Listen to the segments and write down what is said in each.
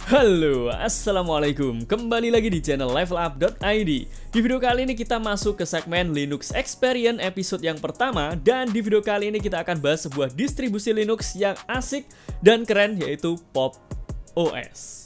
Halo, assalamualaikum. Kembali lagi di channel levelup.id. Di video kali ini kita masuk ke segmen Linux Experience episode yang pertama. Dan di video kali ini kita akan bahas sebuah distribusi Linux yang asik dan keren, yaitu Pop! OS.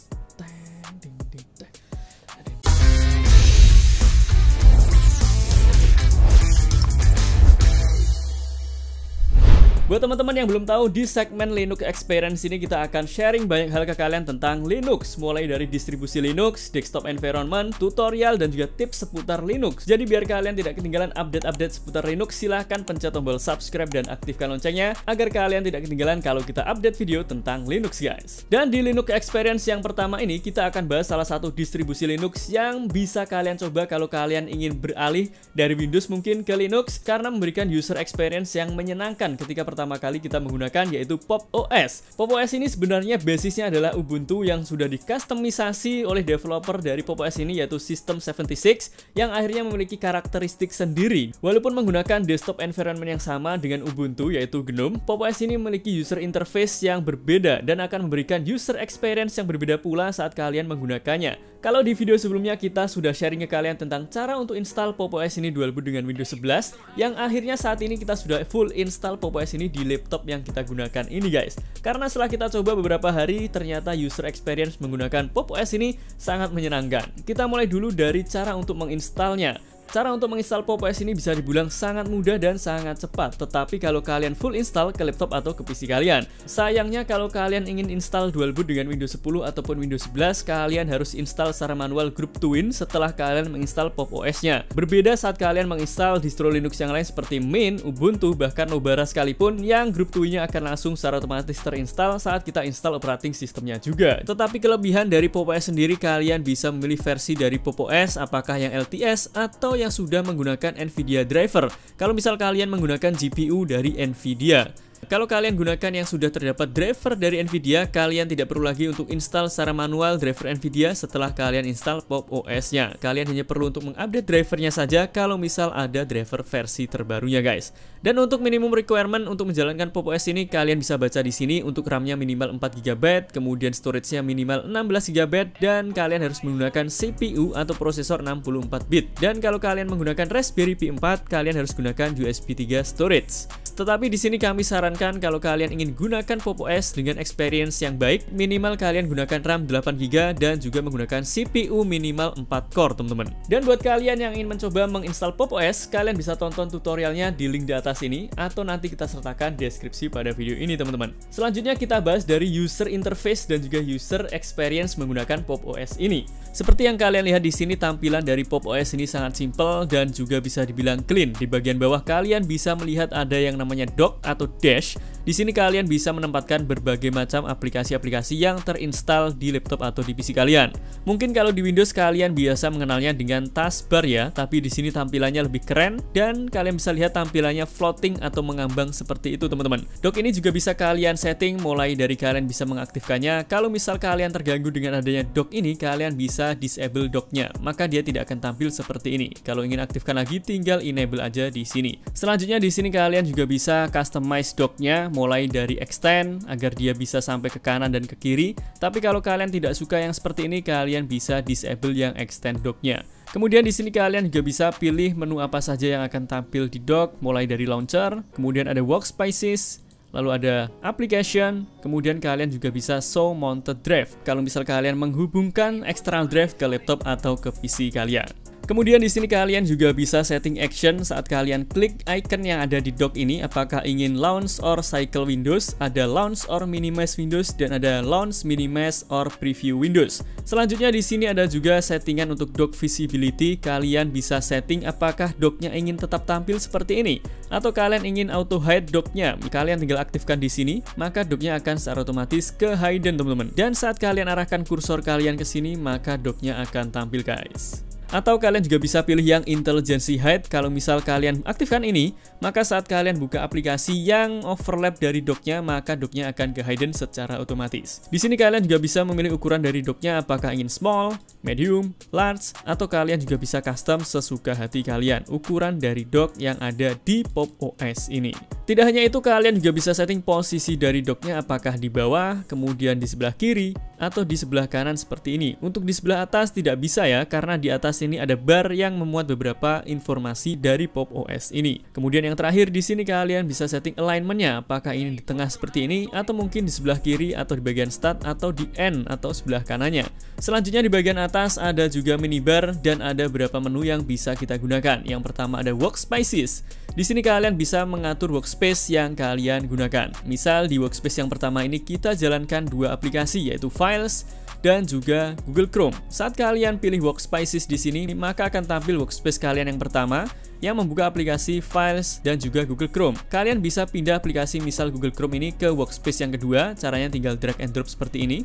Buat teman-teman yang belum tahu, di segmen Linux Experience ini kita akan sharing banyak hal ke kalian tentang Linux, mulai dari distribusi Linux, desktop environment, tutorial, dan juga tips seputar Linux. Jadi biar kalian tidak ketinggalan update-update seputar Linux, silahkan pencet tombol subscribe dan aktifkan loncengnya agar kalian tidak ketinggalan kalau kita update video tentang Linux, guys. Dan di Linux Experience yang pertama ini kita akan bahas salah satu distribusi Linux yang bisa kalian coba kalau kalian ingin beralih dari Windows mungkin ke Linux, karena memberikan user experience yang menyenangkan ketika pertama kali kita menggunakan, yaitu Pop! OS. Pop! OS ini sebenarnya basisnya adalah Ubuntu yang sudah dikustomisasi oleh developer dari Pop! OS ini, yaitu System76, yang akhirnya memiliki karakteristik sendiri. Walaupun menggunakan desktop environment yang sama dengan Ubuntu, yaitu GNOME, Pop! OS ini memiliki user interface yang berbeda dan akan memberikan user experience yang berbeda pula saat kalian menggunakannya. Kalau di video sebelumnya kita sudah sharing ke kalian tentang cara untuk install Pop! OS ini dual boot dengan Windows 11, yang akhirnya saat ini kita sudah full install Pop! OS ini di laptop yang kita gunakan ini, guys. Karena setelah kita coba beberapa hari, ternyata user experience menggunakan Pop! OS ini sangat menyenangkan. Kita mulai dulu dari cara untuk menginstalnya. Cara untuk menginstal Pop! OS ini bisa dibilang sangat mudah dan sangat cepat, tetapi kalau kalian full install ke laptop atau ke PC kalian. Sayangnya kalau kalian ingin install dual boot dengan Windows 10 ataupun Windows 11, kalian harus install secara manual Group Twin setelah kalian menginstal Pop! OS-nya. Berbeda saat kalian menginstal distro Linux yang lain seperti Mint, Ubuntu, bahkan Nobara sekalipun, yang Group Twin-nya akan langsung secara otomatis terinstall saat kita install operating sistemnya juga. Tetapi kelebihan dari Pop! OS sendiri, kalian bisa memilih versi dari Pop! OS, apakah yang LTS atau yang sudah menggunakan NVIDIA driver. Kalau misal kalian menggunakan GPU dari NVIDIA. Kalau kalian gunakan yang sudah terdapat driver dari NVIDIA, kalian tidak perlu lagi untuk install secara manual driver NVIDIA setelah kalian install Pop! OS-nya. Kalian hanya perlu untuk mengupdate drivernya saja kalau misal ada driver versi terbarunya, guys. Dan untuk minimum requirement untuk menjalankan Pop! OS ini, kalian bisa baca di sini untuk RAM-nya minimal 4 GB, kemudian storage-nya minimal 16 GB, dan kalian harus menggunakan CPU atau prosesor 64 bit. Dan kalau kalian menggunakan Raspberry Pi 4, kalian harus gunakan USB 3 storage. Tetapi di sini kami sarankan kalau kalian ingin gunakan Pop! OS dengan experience yang baik, minimal kalian gunakan RAM 8 GB dan juga menggunakan CPU minimal 4 core, teman-teman. Dan buat kalian yang ingin mencoba menginstal Pop! OS, kalian bisa tonton tutorialnya di link di atas ini, atau nanti kita sertakan deskripsi pada video ini, teman-teman. Selanjutnya kita bahas dari user interface dan juga user experience menggunakan Pop! OS ini. Seperti yang kalian lihat di sini, tampilan dari Pop! OS ini sangat simple dan juga bisa dibilang clean. Di bagian bawah kalian bisa melihat ada yang namanya dock atau dash. Di sini kalian bisa menempatkan berbagai macam aplikasi-aplikasi yang terinstall di laptop atau di PC kalian. Mungkin kalau di Windows kalian biasa mengenalnya dengan taskbar ya, tapi di sini tampilannya lebih keren dan kalian bisa lihat tampilannya floating atau mengambang seperti itu, teman-teman. Dock ini juga bisa kalian setting, mulai dari kalian bisa mengaktifkannya. Kalau misal kalian terganggu dengan adanya dock ini, kalian bisa disable docknya, maka dia tidak akan tampil seperti ini. Kalau ingin aktifkan lagi, tinggal enable aja di sini. Selanjutnya di sini kalian juga bisa customize docknya, mulai dari extend agar dia bisa sampai ke kanan dan ke kiri. Tapi kalau kalian tidak suka yang seperti ini, kalian bisa disable yang extend docknya. Kemudian di sini kalian juga bisa pilih menu apa saja yang akan tampil di dock, mulai dari launcher, kemudian ada workspaces, lalu ada application, kemudian kalian juga bisa show mounted drive kalau misal kalian menghubungkan external drive ke laptop atau ke PC kalian. Kemudian di sini kalian juga bisa setting action saat kalian klik icon yang ada di dock ini, apakah ingin launch or cycle Windows, ada launch or minimize Windows, dan ada launch, minimize, or preview Windows. Selanjutnya di sini ada juga settingan untuk dock visibility. Kalian bisa setting apakah docknya ingin tetap tampil seperti ini, atau kalian ingin auto hide docknya. Kalian tinggal aktifkan di sini, maka docknya akan secara otomatis ke hidden, teman-teman. Dan saat kalian arahkan kursor kalian ke sini, maka docknya akan tampil, guys. Atau kalian juga bisa pilih yang Intelligence Hide. Kalau misal kalian aktifkan ini, maka saat kalian buka aplikasi yang overlap dari docknya, maka docknya akan ke hidden secara otomatis. Di sini kalian juga bisa memilih ukuran dari docknya, apakah ingin small, medium, large, atau kalian juga bisa custom sesuka hati kalian ukuran dari dock yang ada di Pop! OS ini. Tidak hanya itu, kalian juga bisa setting posisi dari docknya, apakah di bawah, kemudian di sebelah kiri, atau di sebelah kanan seperti ini. Untuk di sebelah atas tidak bisa ya, karena di atas ini ada bar yang memuat beberapa informasi dari Pop! OS ini. Kemudian yang terakhir di sini kalian bisa setting alignment-nya, apakah ini di tengah seperti ini atau mungkin di sebelah kiri atau di bagian start atau di end atau sebelah kanannya. Selanjutnya di bagian atas ada juga minibar dan ada beberapa menu yang bisa kita gunakan. Yang pertama ada workspaces. Di sini kalian bisa mengatur workspace yang kalian gunakan. Misal di workspace yang pertama ini kita jalankan dua aplikasi, yaitu Files dan juga Google Chrome. Saat kalian pilih workspaces di sini, maka akan tampil workspace kalian yang pertama yang membuka aplikasi Files dan juga Google Chrome. Kalian bisa pindah aplikasi misal Google Chrome ini ke workspace yang kedua. Caranya tinggal drag and drop seperti ini.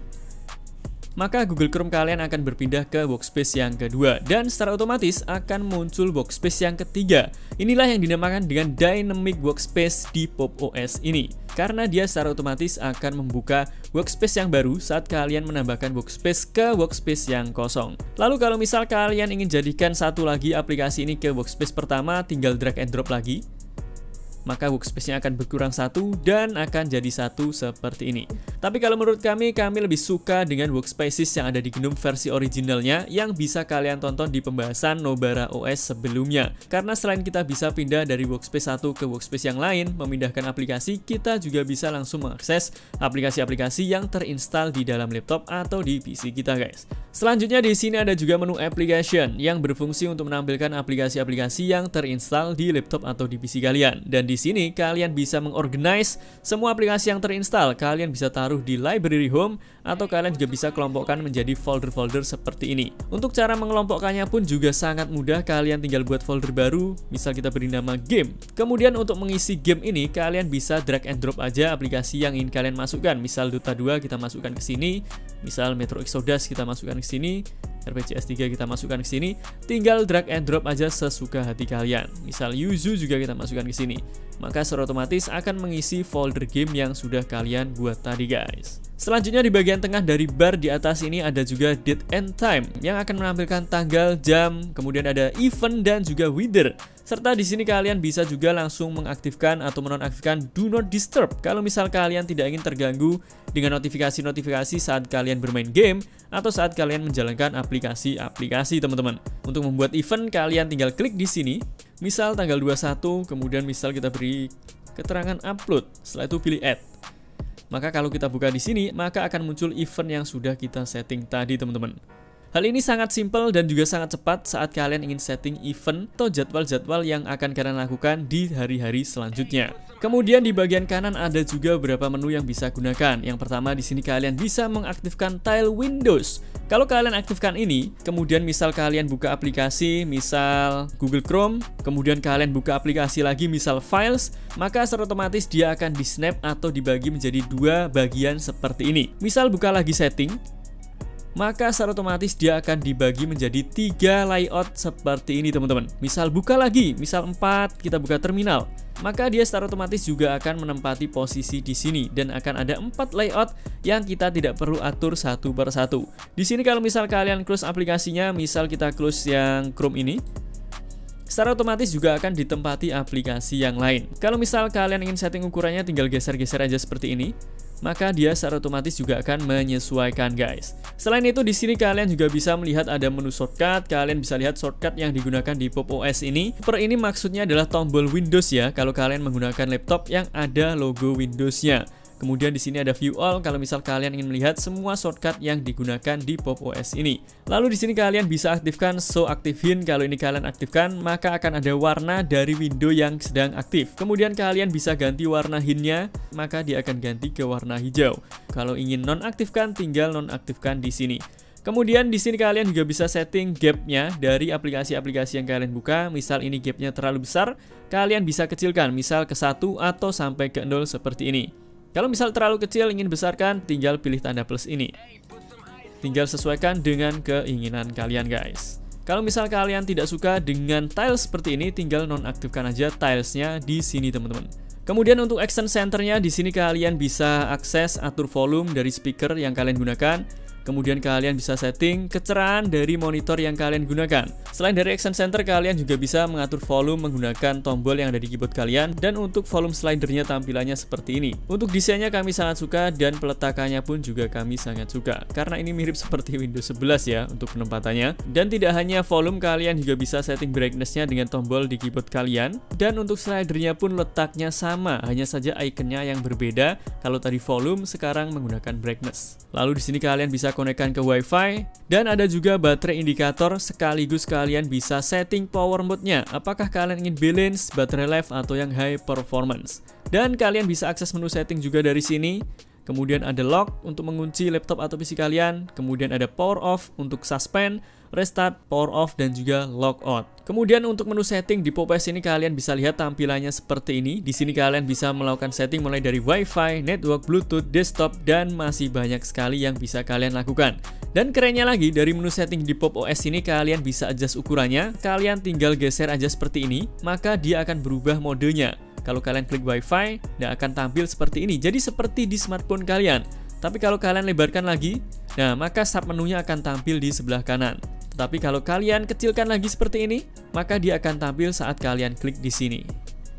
Maka Google Chrome kalian akan berpindah ke workspace yang kedua dan secara otomatis akan muncul workspace yang ketiga. Inilah yang dinamakan dengan Dynamic Workspace di Pop! OS ini, karena dia secara otomatis akan membuka workspace yang baru saat kalian menambahkan workspace ke workspace yang kosong. Lalu kalau misal kalian ingin jadikan satu lagi aplikasi ini ke workspace pertama, tinggal drag and drop lagi. Maka workspace-nya akan berkurang satu dan akan jadi satu seperti ini. Tapi kalau menurut kami lebih suka dengan workspaces yang ada di GNOME versi originalnya yang bisa kalian tonton di pembahasan Nobara OS sebelumnya. Karena selain kita bisa pindah dari workspace satu ke workspace yang lain, memindahkan aplikasi, kita juga bisa langsung mengakses aplikasi-aplikasi yang terinstall di dalam laptop atau di PC kita, guys. Selanjutnya di sini ada juga menu application yang berfungsi untuk menampilkan aplikasi-aplikasi yang terinstall di laptop atau di PC kalian. Dan di sini kalian bisa mengorganize semua aplikasi yang terinstall. Kalian bisa taruh di library home atau kalian juga bisa kelompokkan menjadi folder-folder seperti ini. Untuk cara mengelompokkannya pun juga sangat mudah. Kalian tinggal buat folder baru, misal kita beri nama game. Kemudian untuk mengisi game ini kalian bisa drag and drop aja aplikasi yang ingin kalian masukkan. Misal Dota 2 kita masukkan ke sini, misal Metro Exodus kita masukkan ke sini, RPGS 3 kita masukkan ke sini, tinggal drag and drop aja sesuka hati kalian. Misal Yuzu juga kita masukkan ke sini. Maka secara otomatis akan mengisi folder game yang sudah kalian buat tadi, guys. Selanjutnya di bagian tengah dari bar di atas ini ada juga date and time yang akan menampilkan tanggal, jam, kemudian ada event dan juga weather. Serta di sini kalian bisa juga langsung mengaktifkan atau menonaktifkan Do Not Disturb kalau misal kalian tidak ingin terganggu dengan notifikasi-notifikasi saat kalian bermain game atau saat kalian menjalankan aplikasi-aplikasi, teman-teman. Untuk membuat event kalian tinggal klik di sini. Misal tanggal 21, kemudian misal kita beri keterangan upload, setelah itu pilih add. Maka kalau kita buka di sini, maka akan muncul event yang sudah kita setting tadi, teman-teman. Hal ini sangat simpel dan juga sangat cepat saat kalian ingin setting event atau jadwal-jadwal yang akan kalian lakukan di hari-hari selanjutnya. Kemudian di bagian kanan ada juga beberapa menu yang bisa gunakan. Yang pertama di sini kalian bisa mengaktifkan tile windows. Kalau kalian aktifkan ini, kemudian misal kalian buka aplikasi, misal Google Chrome, kemudian kalian buka aplikasi lagi, misal Files, maka secara otomatis dia akan di-snap atau dibagi menjadi dua bagian seperti ini. Misal buka lagi setting, maka secara otomatis dia akan dibagi menjadi 3 layout seperti ini, teman-teman. Misal buka lagi, misal 4, kita buka terminal, maka dia secara otomatis juga akan menempati posisi di sini dan akan ada 4 layout yang kita tidak perlu atur satu per satu. Di sini kalau misal kalian close aplikasinya, misal kita close yang Chrome ini, secara otomatis juga akan ditempati aplikasi yang lain. Kalau misal kalian ingin setting ukurannya, tinggal geser-geser aja seperti ini. Maka dia secara otomatis juga akan menyesuaikan, guys. Selain itu di sini kalian juga bisa melihat ada menu shortcut. Kalian bisa lihat shortcut yang digunakan di Pop! OS ini. Per ini maksudnya adalah tombol Windows ya, kalau kalian menggunakan laptop yang ada logo Windows-nya. Kemudian di sini ada view all kalau misal kalian ingin melihat semua shortcut yang digunakan di Pop! OS ini. Lalu di sini kalian bisa aktifkan show active hint. Kalau ini kalian aktifkan, maka akan ada warna dari window yang sedang aktif. Kemudian kalian bisa ganti warna hintnya, maka dia akan ganti ke warna hijau. Kalau ingin nonaktifkan, tinggal nonaktifkan di sini. Kemudian di sini kalian juga bisa setting gapnya dari aplikasi-aplikasi yang kalian buka. Misal ini gapnya terlalu besar, kalian bisa kecilkan, misal ke 1 atau sampai ke 0 seperti ini. Kalau misal terlalu kecil, ingin besarkan, tinggal pilih tanda plus ini. Tinggal sesuaikan dengan keinginan kalian, guys. Kalau misal kalian tidak suka dengan tiles seperti ini, tinggal nonaktifkan aja tilesnya di sini, teman-teman. Kemudian untuk action centernya di sini kalian bisa akses atur volume dari speaker yang kalian gunakan. Kemudian kalian bisa setting kecerahan dari monitor yang kalian gunakan. Selain dari Action Center, kalian juga bisa mengatur volume menggunakan tombol yang ada di keyboard kalian. Dan untuk volume slidernya tampilannya seperti ini. Untuk desainnya kami sangat suka dan peletakannya pun juga kami sangat suka. Karena ini mirip seperti Windows 11 ya untuk penempatannya. Dan tidak hanya volume, kalian juga bisa setting brightness-nya dengan tombol di keyboard kalian. Dan untuk slidernya pun letaknya sama, hanya saja ikonnya yang berbeda. Kalau tadi volume, sekarang menggunakan brightness. Lalu di sini kalian bisa konekkan ke WiFi dan ada juga baterai indikator, sekaligus kalian bisa setting power mode-nya. Apakah kalian ingin balance, baterai life atau yang high performance. Dan kalian bisa akses menu setting juga dari sini. Kemudian ada lock untuk mengunci laptop atau PC kalian. Kemudian ada power off untuk suspend, restart, power off, dan juga lock out. Kemudian untuk menu setting di PopOS ini kalian bisa lihat tampilannya seperti ini. Di sini kalian bisa melakukan setting mulai dari Wi-Fi, network, Bluetooth, desktop, dan masih banyak sekali yang bisa kalian lakukan. Dan kerennya lagi, dari menu setting di PopOS ini kalian bisa adjust ukurannya. Kalian tinggal geser aja seperti ini, maka dia akan berubah modenya. Kalau kalian klik Wi-Fi, dia akan tampil seperti ini. Jadi seperti di smartphone kalian. Tapi kalau kalian lebarkan lagi, nah maka sub menunya akan tampil di sebelah kanan. Tapi kalau kalian kecilkan lagi seperti ini, maka dia akan tampil saat kalian klik di sini.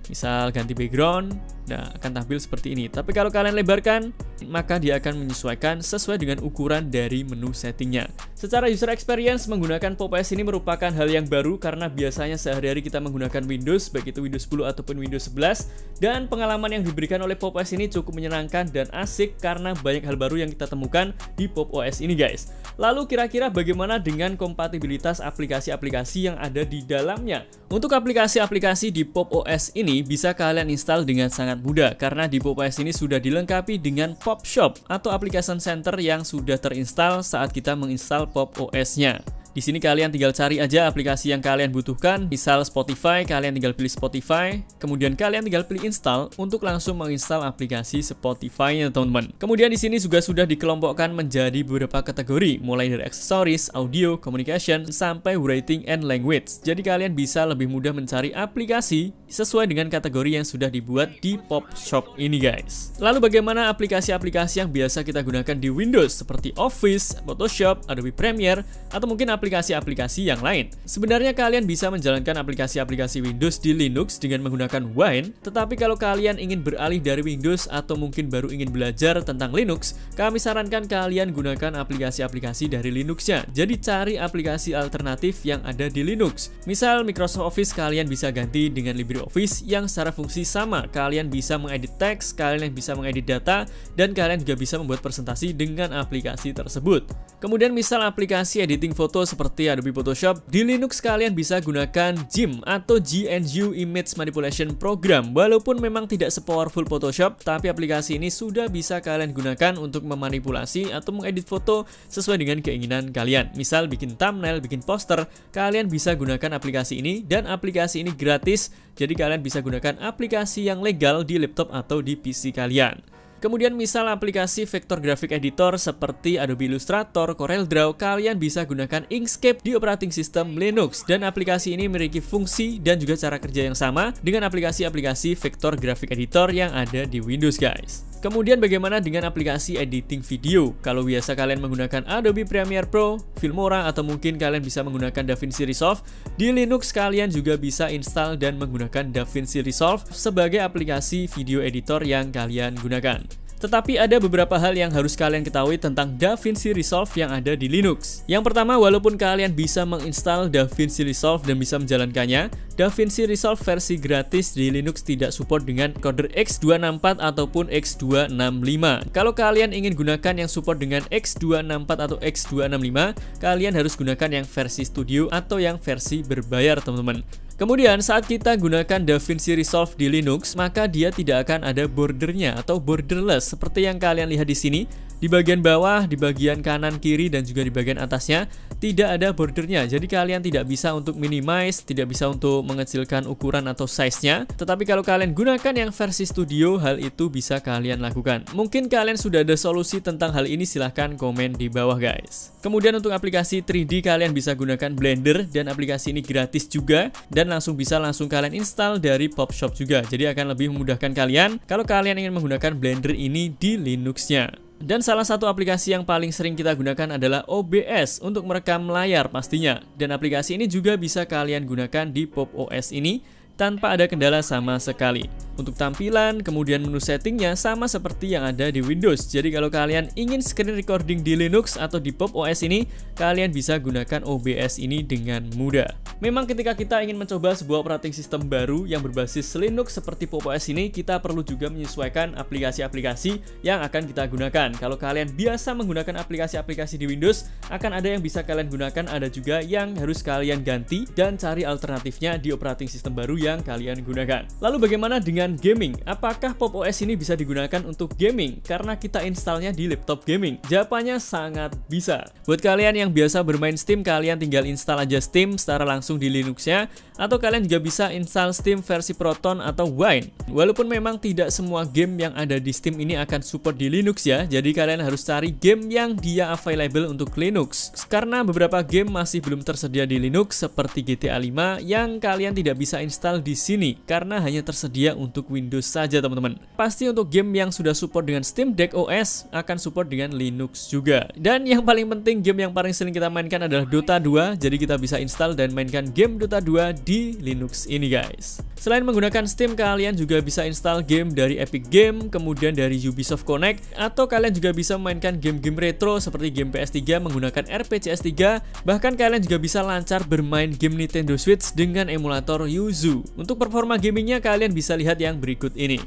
Misal ganti background, nah akan tampil seperti ini. Tapi kalau kalian lebarkan, maka dia akan menyesuaikan sesuai dengan ukuran dari menu settingnya. Secara user experience, menggunakan PopOS ini merupakan hal yang baru karena biasanya sehari-hari kita menggunakan Windows, baik itu Windows 10 ataupun Windows 11. Dan pengalaman yang diberikan oleh PopOS ini cukup menyenangkan dan asik karena banyak hal baru yang kita temukan di PopOS ini guys. Lalu kira-kira bagaimana dengan kompatibilitas aplikasi-aplikasi yang ada di dalamnya? Untuk aplikasi-aplikasi di PopOS ini bisa kalian install dengan sangat mudah karena di PopOS ini sudah dilengkapi dengan PopShop atau application center yang sudah terinstall saat kita menginstal PopOS-nya. Di sini kalian tinggal cari aja aplikasi yang kalian butuhkan. Misal Spotify, kalian tinggal pilih Spotify. Kemudian kalian tinggal pilih install untuk langsung menginstal aplikasi Spotify-nya, teman-teman. Kemudian di sini juga sudah dikelompokkan menjadi beberapa kategori, mulai dari aksesoris, audio, communication, sampai writing and language. Jadi kalian bisa lebih mudah mencari aplikasi sesuai dengan kategori yang sudah dibuat di PopShop ini, guys. Lalu bagaimana aplikasi-aplikasi yang biasa kita gunakan di Windows seperti Office, Photoshop, Adobe Premiere, atau mungkin aplikasi-aplikasi yang lain. Sebenarnya kalian bisa menjalankan aplikasi-aplikasi Windows di Linux dengan menggunakan Wine, tetapi kalau kalian ingin beralih dari Windows atau mungkin baru ingin belajar tentang Linux, kami sarankan kalian gunakan aplikasi-aplikasi dari Linux-nya. Jadi cari aplikasi alternatif yang ada di Linux. Misal Microsoft Office, kalian bisa ganti dengan LibreOffice yang secara fungsi sama. Kalian bisa mengedit teks, kalian bisa mengedit data, dan kalian juga bisa membuat presentasi dengan aplikasi tersebut. Kemudian misal aplikasi editing foto seperti Adobe Photoshop, di Linux kalian bisa gunakan GIMP atau GNU Image Manipulation Program. Walaupun memang tidak sepowerful Photoshop, tapi aplikasi ini sudah bisa kalian gunakan untuk memanipulasi atau mengedit foto sesuai dengan keinginan kalian. Misal bikin thumbnail, bikin poster, kalian bisa gunakan aplikasi ini dan aplikasi ini gratis. Jadi kalian bisa gunakan aplikasi yang legal di laptop atau di PC kalian. Kemudian misal aplikasi vektor grafik editor seperti Adobe Illustrator, CorelDRAW, kalian bisa gunakan Inkscape di operating system Linux. Dan aplikasi ini memiliki fungsi dan juga cara kerja yang sama dengan aplikasi-aplikasi vektor grafik editor yang ada di Windows, guys. Kemudian bagaimana dengan aplikasi editing video? Kalau biasa kalian menggunakan Adobe Premiere Pro, Filmora, atau mungkin kalian bisa menggunakan DaVinci Resolve, di Linux kalian juga bisa install dan menggunakan DaVinci Resolve sebagai aplikasi video editor yang kalian gunakan. Tetapi ada beberapa hal yang harus kalian ketahui tentang DaVinci Resolve yang ada di Linux. Yang pertama, walaupun kalian bisa menginstal DaVinci Resolve dan bisa menjalankannya, DaVinci Resolve versi gratis di Linux tidak support dengan encoder X264 ataupun X265. Kalau kalian ingin gunakan yang support dengan X264 atau X265, kalian harus gunakan yang versi studio atau yang versi berbayar, teman-teman. Kemudian saat kita gunakan DaVinci Resolve di Linux, maka dia tidak akan ada bordernya atau borderless seperti yang kalian lihat di sini. Di bagian bawah, di bagian kanan, kiri, dan juga di bagian atasnya tidak ada bordernya. Jadi kalian tidak bisa untuk minimize, tidak bisa untuk mengecilkan ukuran atau size-nya. Tetapi kalau kalian gunakan yang versi studio, hal itu bisa kalian lakukan. Mungkin kalian sudah ada solusi tentang hal ini, silahkan komen di bawah, guys. Kemudian untuk aplikasi 3D, kalian bisa gunakan Blender, dan aplikasi ini gratis juga, dan langsung kalian install dari PopShop juga. Jadi akan lebih memudahkan kalian kalau kalian ingin menggunakan Blender ini di Linux-nya. Dan salah satu aplikasi yang paling sering kita gunakan adalah OBS untuk merekam layar pastinya. Dan aplikasi ini juga bisa kalian gunakan di Pop! OS ini tanpa ada kendala sama sekali. Untuk tampilan, kemudian menu settingnya sama seperti yang ada di Windows. Jadi kalau kalian ingin screen recording di Linux atau di Pop! OS ini, kalian bisa gunakan OBS ini dengan mudah. Memang ketika kita ingin mencoba sebuah operating system baru yang berbasis Linux seperti Pop! OS ini, kita perlu juga menyesuaikan aplikasi-aplikasi yang akan kita gunakan. Kalau kalian biasa menggunakan aplikasi-aplikasi di Windows, akan ada yang bisa kalian gunakan, ada juga yang harus kalian ganti dan cari alternatifnya di operating system baru yang kalian gunakan. Lalu bagaimana dengan gaming? Apakah Pop! OS ini bisa digunakan untuk gaming karena kita installnya di laptop gaming? Jawabannya sangat bisa. Buat kalian yang biasa bermain Steam, kalian tinggal install aja Steam secara langsung di Linuxnya, atau kalian juga bisa install Steam versi Proton atau Wine. Walaupun memang tidak semua game yang ada di Steam ini akan support di Linux ya, jadi kalian harus cari game yang dia available untuk Linux. Karena beberapa game masih belum tersedia di Linux seperti GTA 5 yang kalian tidak bisa install di sini karena hanya tersedia untuk Windows saja teman-teman. Pasti untuk game yang sudah support dengan Steam Deck OS akan support dengan Linux juga. Dan yang paling penting, game yang paling sering kita mainkan adalah Dota 2, jadi kita bisa install dan mainkan game Dota 2 di Linux ini guys. Selain menggunakan Steam, kalian juga bisa install game dari Epic Game, kemudian dari Ubisoft Connect, atau kalian juga bisa mainkan game-game retro seperti game PS3 menggunakan RPGS 3, bahkan kalian juga bisa lancar bermain game Nintendo Switch dengan emulator Yuzu. Untuk performa gamingnya kalian bisa lihat yang berikut ini.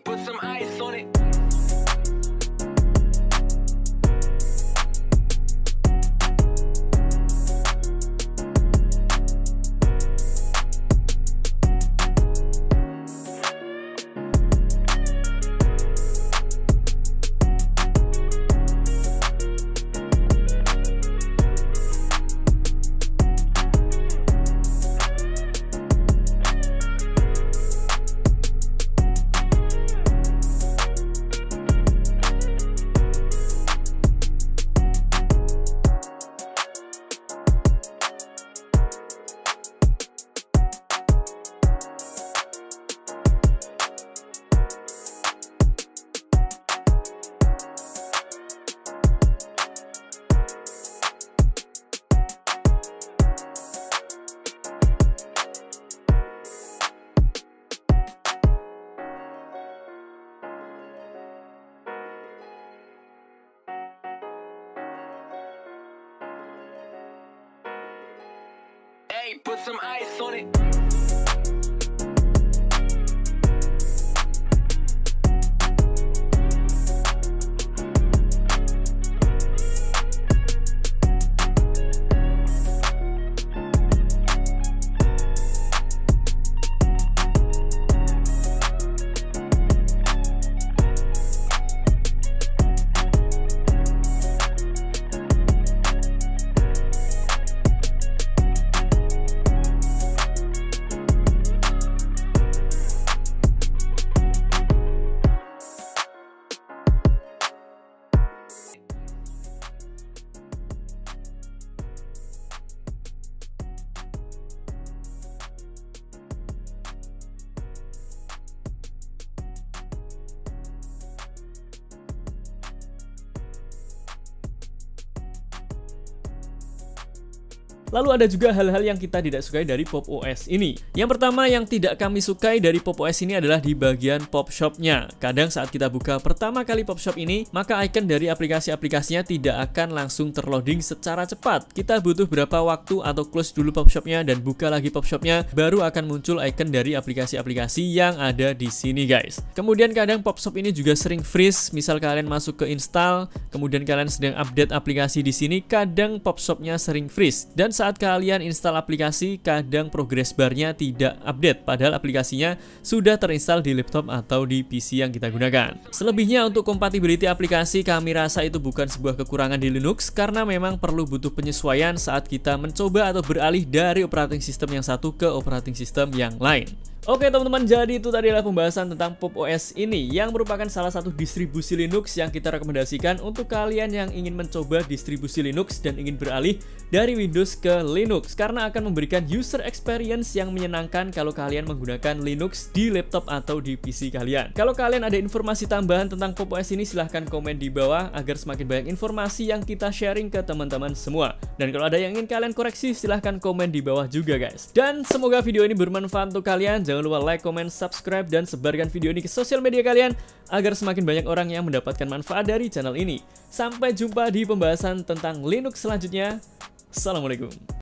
Put some ice on it. Hey, put some ice on it. Lalu ada juga hal-hal yang kita tidak sukai dari Pop OS ini. Yang pertama yang tidak kami sukai dari Pop OS ini adalah di bagian Pop Shop-nya. Kadang saat kita buka pertama kali Pop Shop ini, maka icon dari aplikasi-aplikasinya tidak akan langsung terloading secara cepat. Kita butuh berapa waktu atau close dulu Pop Shop-nya dan buka lagi Pop Shop-nya, baru akan muncul icon dari aplikasi-aplikasi yang ada di sini guys. Kemudian kadang Pop Shop ini juga sering freeze, misal kalian masuk ke install, kemudian kalian sedang update aplikasi di sini, kadang Pop Shop-nya sering freeze. Dan saat kalian install aplikasi, kadang progress bar-nya tidak update, padahal aplikasinya sudah terinstall di laptop atau di PC yang kita gunakan. Selebihnya untuk compatibility aplikasi, kami rasa itu bukan sebuah kekurangan di Linux, karena memang perlu butuh penyesuaian saat kita mencoba atau beralih dari operating system yang satu ke operating system yang lain. Oke teman-teman, jadi itu tadi adalah pembahasan tentang Pop OS ini yang merupakan salah satu distribusi Linux yang kita rekomendasikan untuk kalian yang ingin mencoba distribusi Linux dan ingin beralih dari Windows ke Linux, karena akan memberikan user experience yang menyenangkan kalau kalian menggunakan Linux di laptop atau di PC kalian. Kalau kalian ada informasi tambahan tentang Pop OS ini, silahkan komen di bawah agar semakin banyak informasi yang kita sharing ke teman-teman semua. Dan kalau ada yang ingin kalian koreksi, silahkan komen di bawah juga guys. Dan semoga video ini bermanfaat untuk kalian. Jangan lupa like, comment, subscribe, dan sebarkan video ini ke sosial media kalian agar semakin banyak orang yang mendapatkan manfaat dari channel ini. Sampai jumpa di pembahasan tentang Linux selanjutnya. Assalamualaikum.